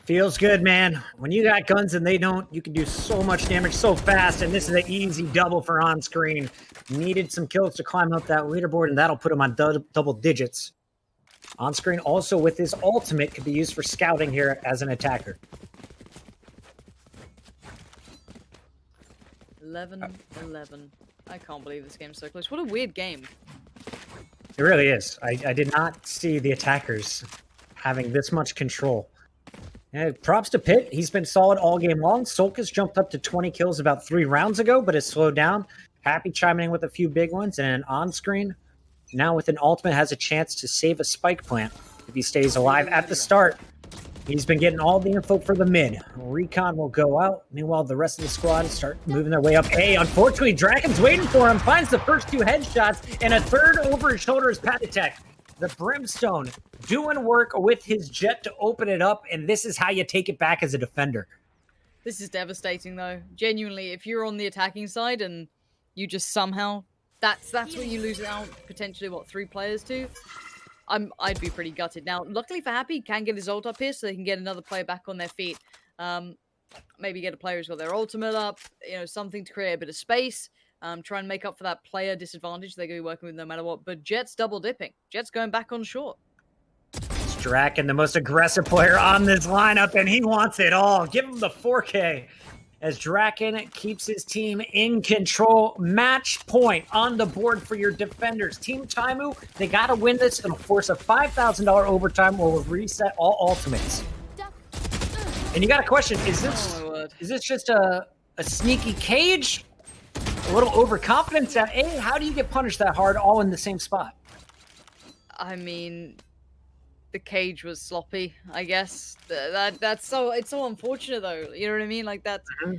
[SPEAKER 2] Feels good, man. When you got guns and they don't, you can do so much damage so fast, and this is an easy double for on-screen. Needed some kills to climb up that leaderboard, and that'll put him on double digits. On-screen also with his ultimate could be used for scouting here as an attacker.
[SPEAKER 1] 11-11. I can't believe this game's so close. What a weird game.
[SPEAKER 2] It really is. I did not see the attackers having this much control. And props to Pit. He's been solid all game long. soulcas jumped up to 20 kills about 3 rounds ago, but has slowed down. Happy chiming in with a few big ones, and on-screen, now with an ultimate, has a chance to save a spike plant if he stays alive at the start. He's been getting all the info for the mid. Recon will go out. Meanwhile, the rest of the squad start moving their way up A. Unfortunately, Draken's waiting for him. Finds the first 2 headshots, and a third over his shoulder is Patitek. The Brimstone doing work with his jet to open it up, and this is how you take it back as a defender.
[SPEAKER 1] This is devastating, though. Genuinely, if you're on the attacking side and you just somehow... That's what you lose out, potentially, what, 3 players to? I'd be pretty gutted. Now, luckily for Happy, he can get his ult up here so they can get another player back on their feet. Maybe get a player who's got their ultimate up, you know, something to create a bit of space. Try and make up for that player disadvantage they're going to be working with no matter what. But Jet's double dipping. Jet's going back on short.
[SPEAKER 2] It's Draken, the most aggressive player on this lineup, and he wants it all. Give him the 4K. As Draken keeps his team in control. Match point on the board for your defenders. Team Taimou, they got to win this. It'll force a $5,000 overtime or will reset all ultimates. And you got a question, is this just a sneaky cage? A little overconfidence at A? How do you get punished that hard all in the same spot?
[SPEAKER 1] I mean, the cage was sloppy, I guess. It's so unfortunate, though. You know what I mean? Like,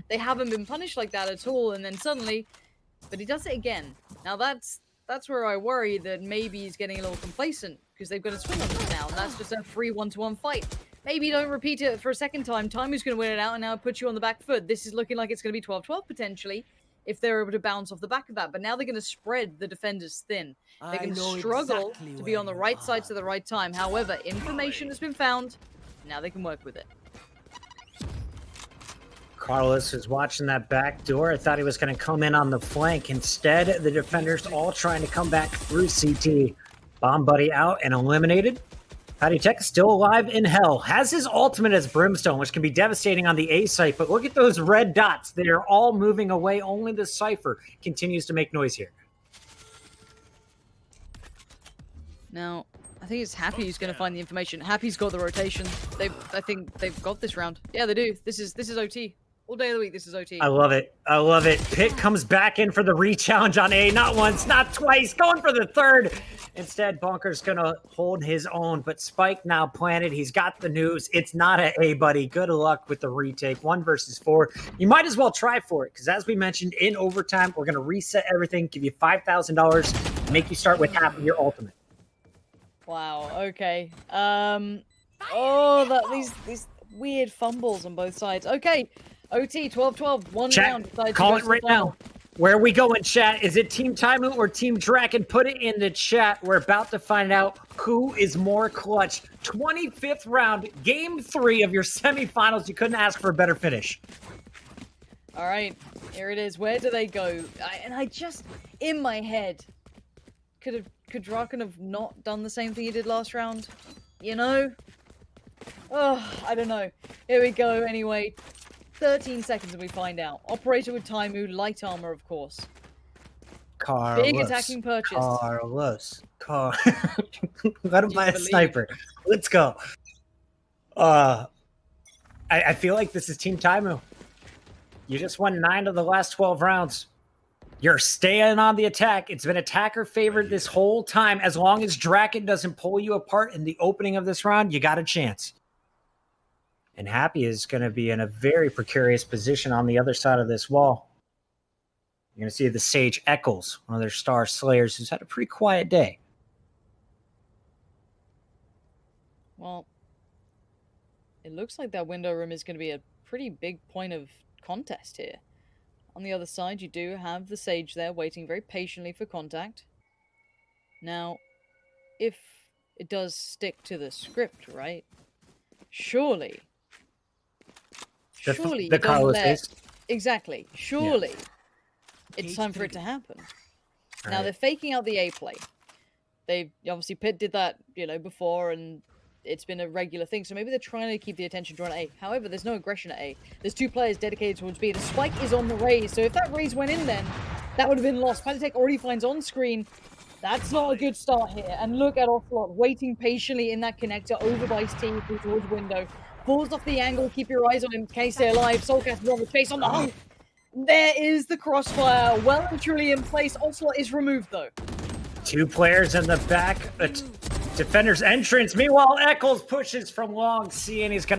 [SPEAKER 1] they haven't been punished like that at all, and then suddenly... But he does it again. Now, that's where I worry that maybe he's getting a little complacent, because they've got a swing on this now, and that's just a free 1-to-1 fight. Maybe don't repeat it for a second time. Taimou's going to win it out, and now put you on the back foot. This is looking like it's going to be 12-12, potentially, if they're able to bounce off the back of that. But now they're going to spread the defenders thin. They're going to struggle to be on the right sides at the right time. However, information has been found. Now they can work with it.
[SPEAKER 2] Carlos is watching that back door. I thought he was going to come in on the flank. Instead, the defenders all trying to come back through CT. Bomb buddy out and eliminated. Patitek still alive in hell. Has his ultimate as Brimstone, which can be devastating on the A site. But look at those red dots. They are all moving away. Only the Cypher continues to make noise here.
[SPEAKER 1] Now, I think it's Happy who's going to find the information. Happy's got the rotation. I think they've got this round. Yeah, they do. This is OT. All day of the week, this is OT.
[SPEAKER 2] I love it. I love it. Pitt comes back in for the re-challenge on A. Not once, not twice. Going for the third. Instead, Bonkar's going to hold his own. But Spike now planted. He's got the news. It's not an A, buddy. Good luck with the retake. 1 versus 4. You might as well try for it. Because as we mentioned, in overtime, we're going to reset everything. Give you $5,000. Make you start with half of your ultimate.
[SPEAKER 1] Wow, okay. These weird fumbles on both sides. Okay, OT 12-12, one
[SPEAKER 2] Chat,
[SPEAKER 1] round.
[SPEAKER 2] call it right now. Where are we going, chat? Is it Team Taimou or Team Draken? Put it in the chat. We're about to find out who is more clutch. 25th round, game 3 of your semifinals. You couldn't ask for a better finish.
[SPEAKER 1] All right, here it is. Where do they go? I just, in my head, could Draken have not done the same thing he did last round? You know? Oh, I don't know. Here we go, anyway. 13 seconds and we find out. Operator with Taimou, light armor, of course.
[SPEAKER 2] Carlos.
[SPEAKER 1] Big attacking purchase.
[SPEAKER 2] Carlos. Let him buy a sniper. Let's go. I feel like this is Team Taimou. You just won 9 of the last 12 rounds. You're staying on the attack. It's been attacker favored this whole time. As long as Draken doesn't pull you apart in the opening of this round, you got a chance. And Happy is going to be in a very precarious position on the other side of this wall. You're going to see the Sage Eccles, one of their star slayers, who's had a pretty quiet day.
[SPEAKER 1] Well, it looks like that window room is going to be a pretty big point of contest here. On the other side, you do have the Sage there waiting very patiently for contact. Now, if it does stick to the script, right? Surely
[SPEAKER 2] The Carlos case.
[SPEAKER 1] Exactly. Surely it's time for it to happen. Now, they're faking out the A play. They obviously, Pitt did that, before, and it's been a regular thing. So maybe they're trying to keep the attention drawn at A. However, there's no aggression at A. There's 2 players dedicated towards B. The spike is on the raise. So if that raise went in then, that would have been lost. Patitek already finds on screen. That's not a good start here. And look at Ocelote waiting patiently in that connector over by Steve towards window. Falls off the angle. Keep your eyes on him. Can he stay alive? Soulcas is on the chase on the hunt. There is the crossfire. Well and truly in place. Ocelote is removed though.
[SPEAKER 2] 2 players in the back. Defender's entrance. Meanwhile, Eccles pushes from long C, and he's going to